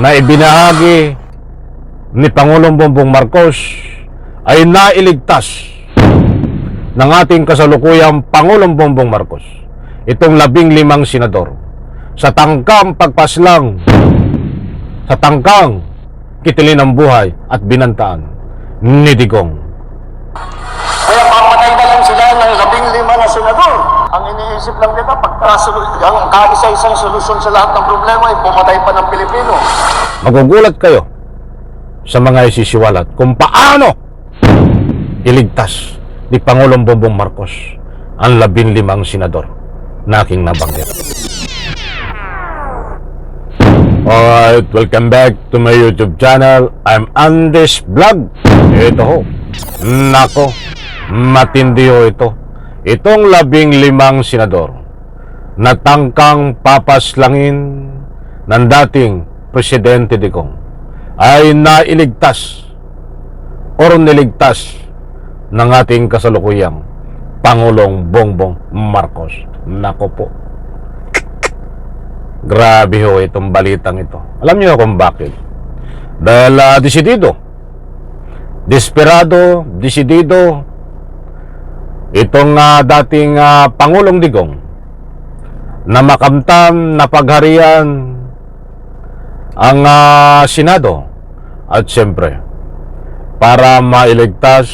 na ibinahagi ni Pangulong Bongbong Marcos ay nailigtas ng ating kasalukuyang Pangulong Bongbong Marcos itong 15 senador sa tangkang pagpaslang, sa tangkang kitilin ng buhay at binantaan ni Digong. Kaya pamatay na lang sila ng 15 na senador. Ang iniisip lang nila, ang kaisa-isang solusyon sa lahat ng problema ay pumatay pa ng Pilipino. Magugulat kayo sa mga isisiwalat kung paano iligtas ni Pangulong Bongbong Marcos ang 15 senador na aking nabanggit. Alright, welcome back to my YouTube channel. I'm Andes Vlog. Ito ho. Nako, matindi ho ito. Itong 15 senador na tangkang papaslangin ng dating Presidente Digong ay nailigtas o niligtas ng ating kasalukuyang Pangulong Bongbong Marcos. Nako po. Grabe ho itong balitang ito. Alam niyo kung bakit? Dahil desidido, desperado, desidido itong dating Pangulong Digong na makamtam na pagharian ang Senado at siyempre para mailigtas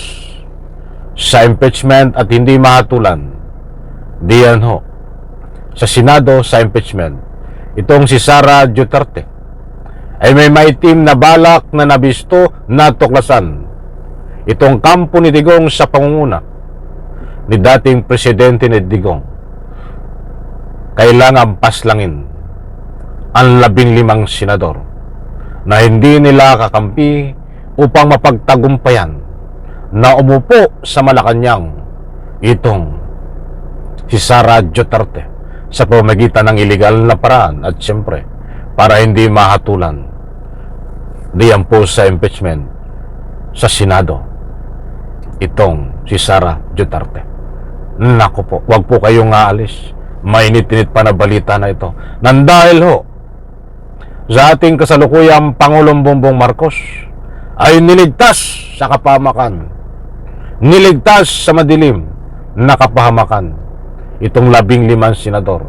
sa impeachment at hindi mahatulan diyan ho sa Senado sa impeachment itong si Sara Duterte ay may maitim na balak na nabisto na tuklasan itong kampo ni Digong sa pangunguna ni dating Presidente ni Digong. Kailangan paslangin ang 15 senador na hindi nila kakampi upang mapagtagumpayan na umupo sa Malacanang itong si Sara Duterte sa pamamagitan ng illegal na paraan at siyempre para hindi mahatulan diyan po sa impeachment sa Senado itong si Sara Duterte. Naku po, wag po kayong aalis. Mainit-init pa na balita na ito nang dahil ho sa ating kasalukuyang Pangulong Bongbong Marcos ay niligtas sa kapahamakan, niligtas sa madilim na kapahamakan itong 15 senador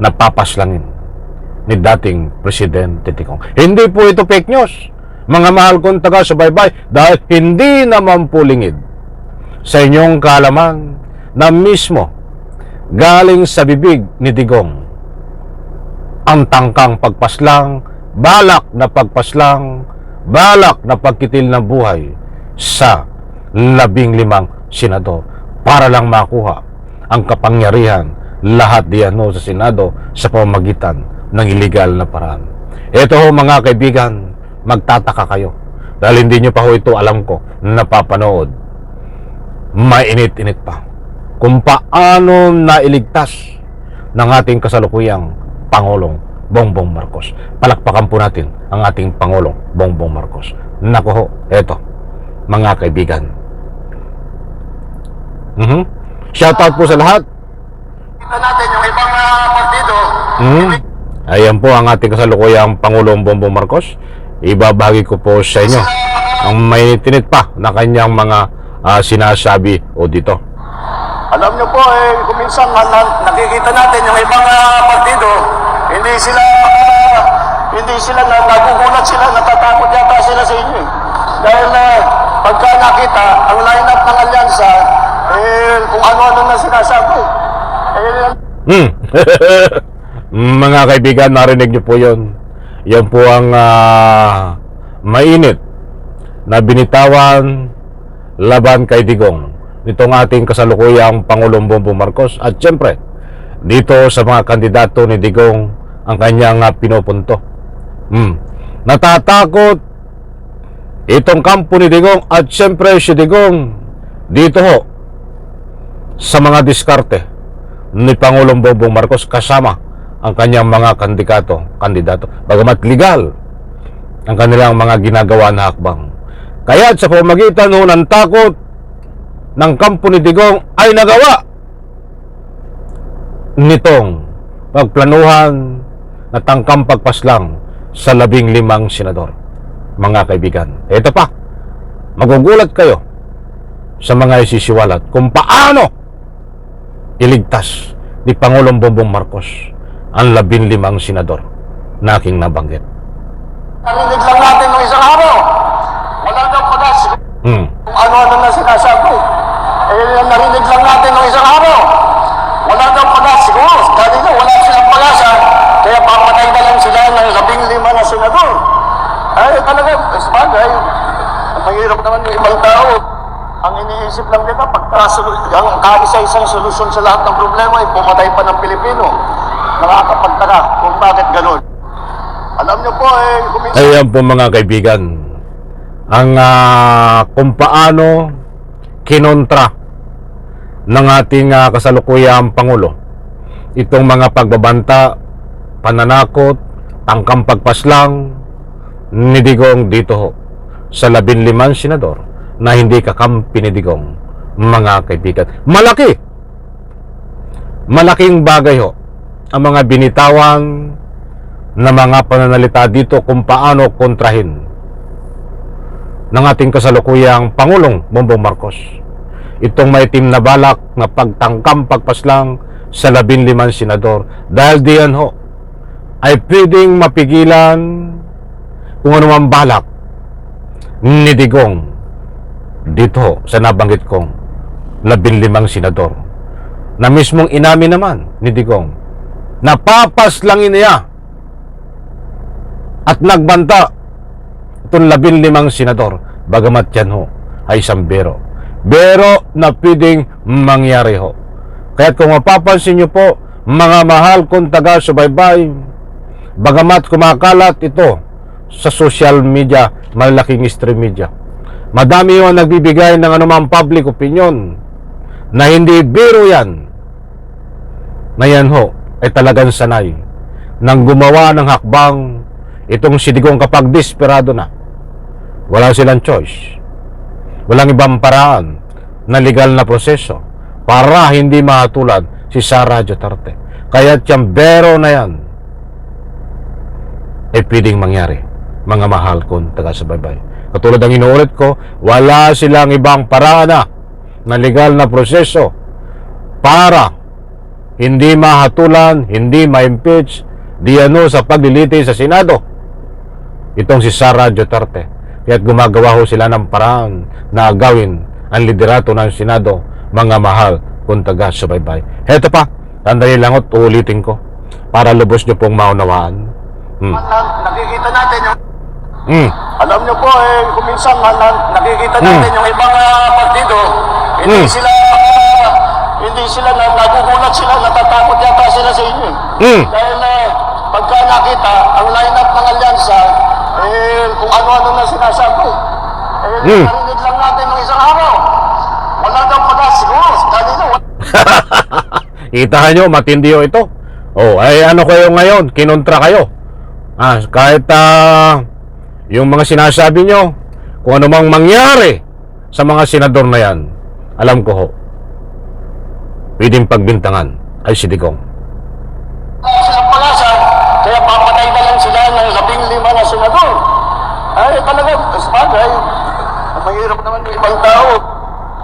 na papaslangin ni dating Presidente Digong. Hindi po ito fake news, mga mahal kong taga-subaybay, dahil hindi naman po lingid sa inyong kaalaman na mismo galing sa bibig ni Digong ang tangkang pagpaslang, balak na pagpaslang, balak na pagkitil ng buhay sa 15 senador para lang makuha ang kapangyarihan lahat diyan sa Senado sa pamamagitan ng iligal na paraan. Ito ho mga kaibigan, magtataka kayo dahil hindi nyo pa ho ito alam ko napapanood. Mainit-init pa kung paano nailigtas ng ating kasalukuyang Pangulong Bongbong Marcos. Palakpakan po natin ang ating Pangulong Bongbong Marcos. Naku ho, eto mga kaibigan. Shoutout po sa lahat. Kita natin yung ibang partido. Ayan po ang ating kasalukuyang Pangulong Bongbong Marcos. Ibabahagi ko po sa inyo ang may tinit pa na kanyang mga sinasabi o dito. Alam niyo po, kung minsan nakikita natin yung ibang partido, hindi sila nagugulat sila, natatakot yata sila sa inyo. Dahil pagka nakita ang lineup ng alyansa, kung ano-ano na sinasabi. Mga kaibigan, narinig niyo po yun. Yan po ang mainit na binitawan laban kay Digong nitong ating kasalukuyang Pangulong Bongbong Marcos. At syempre, dito sa mga kandidato ni Digong ang kanyang pinupunto. Natatakot itong kampo ni Digong at syempre si Digong dito ho sa mga diskarte ni Pangulong Bongbong Marcos kasama ang kanyang mga kandidato. Bagamat legal ang kanilang mga ginagawa na hakbang. Kaya sa pamamagitan ng takot ng kampo ni Digong ay nagawa nitong pagplanuhan na tangkang pagpaslang sa 15 senador. Mga kaibigan, ito pa, magugulat kayo sa mga isisiwalat kung paano iligtas ni Pangulong Bongbong Marcos ang 15 senador na aking nabanggit. Narinig lang natin ng isang araw. Wala daw pagas. Kung ano-ano na sinasabi. Narinig lang natin ng isang araw. Wala daw pagas. Siguro, dahil na wala silang pagasa. Kaya papatay na lang sila ng 15 na senador. Ay, talaga, sabagay. Mahirap naman yung ibang tao. Ang iniisip lang nila, ang kaisa-isang solusyon sa lahat ng problema ay pumatay pa ng Pilipino. Nakakapagtaka kung bakit ganun. Alam niyo po, Ayan po mga kaibigan, ang kung paano kinontra ng ating kasalukuyang Pangulo itong mga pagbabanta, pananakot, tangkang pagpaslang ni Digong dito ho sa 15 senador na hindi kakampi ni Digong. Mga kaibigan, malaking bagay ho ang mga binitawan na mga pananalita dito kung paano kontrahin ng ating kasalukuyang Pangulong Bongbong Marcos itong maitim na balak na pagtangkam pagpaslang sa 15 senador, dahil diyan ho ay pwedeng mapigilan kung anumang balak ni Digong dito ho sa nabanggit kong 15 senador na mismong inamin naman ni Digong na papaslangin niya at nagbanta itong 15 senador, bagamat yan ho ay isang bero na pwedeng mangyari ho. Kaya kung mapapansin nyo po, mga mahal kong taga-subaybay, bagamat kumakalat ito sa social media, malaking stream media, madami yung nagbibigay ng anumang public opinion na hindi biro yan, na yan ho ay talagang sanay nang gumawa ng hakbang itong si Digong kapag desperado na. Wala silang choice, walang ibang paraan na legal na proseso para hindi mahatulan si Sara Duterte. Kaya tiyang bero na yan ay pwedeng mangyari, mga mahal kong taga-subaybay. Katulad ng inuulit ko, wala silang ibang paraan na legal na proseso para hindi mahatulan, hindi ma-impeach diano sa paglilitis sa Senado itong si Sara Duterte. Kaya't gumagawa ho sila ng paraan na gawin ang liderato ng Senado, mga mahal kung taga-subaybay. Heto pa, tandaan lang at uulitin ko para lubos nyo pong maunawaan. Nakikita natin yung... Alam nyo po, kung minsan nakikita natin yung ibang partido, hindi sila nagugulat sila, natatakot yata sila sa inyo. Dahil pagka nakita ang lineup ng alyansa, kung ano-ano na sinasabi. Narinig lang natin ng isang araw. Wala daw pagas. Siguro, kanina Kita nyo, matindi ho ito. Ay ano kayo ngayon? Kinontra kayo. Kahit yung mga sinasabi nyo, kung ano mang mangyari sa mga senador na yan, alam ko ho, pwedeng pagbintangan ay si Digong. silang palasan, kaya papatay na lang sila ng 15 na senador. Ay, talaga, sabagay. Mahirap naman yung ibang tao.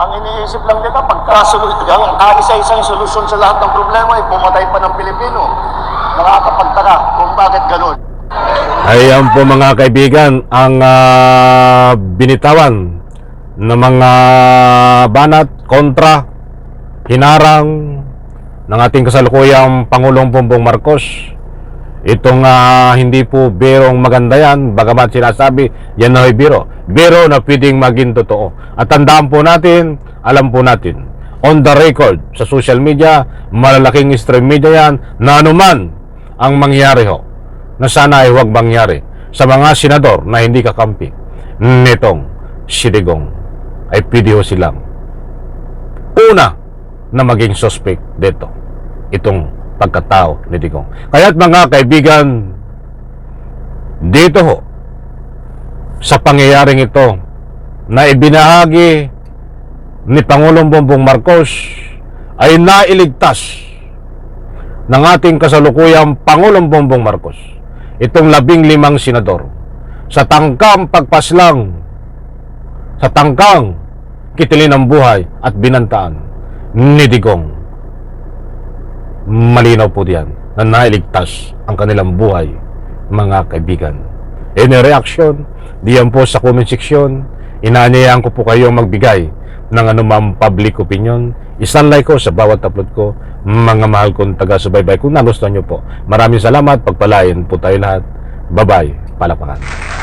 Ang iniisip lang nila, ang kaisa-isang solusyon sa lahat ng problema ay pumatay pa ng Pilipino. Nakakapagtaka kung bakit ganun. Ayan po mga kaibigan, ang binitawan ng mga banat kontra hinarang ng ating kasalukuyang Pangulong Bongbong Marcos. Itong hindi po birong maganda yan, bagamat sinasabi yan na ay biro na pwedeng maging totoo. At tandaan po natin, alam po natin, on the record sa social media, malalaking stream media yan, na anuman ang mangyari ho, na sana ay huwag mangyari sa mga senador na hindi kakampi nitong si Digong, ay pwede ho silang una na maging suspect dito itong pagkatao ni Digong. Kaya't mga kaibigan, dito ho sa pangyayaring ito na ibinahagi ni Pangulong Bongbong Marcos ay nailigtas ng ating kasalukuyang Pangulong Bongbong Marcos itong 15 senador sa tangkang pagpaslang, sa tangkang kitilin ng buhay at binantaan ni Digong. Malinaw po diyan na nailigtas ang kanilang buhay, mga kaibigan. In reaction, diyan po sa comment section, inaanyayahan ko po kayong magbigay ng anumang public opinion. Isang like ko sa bawat upload ko, mga mahal kong taga-subaybay. Kung nagustuhan nyo po, maraming salamat. Pagpalain po tayo lahat. Bye-bye. Palapakan.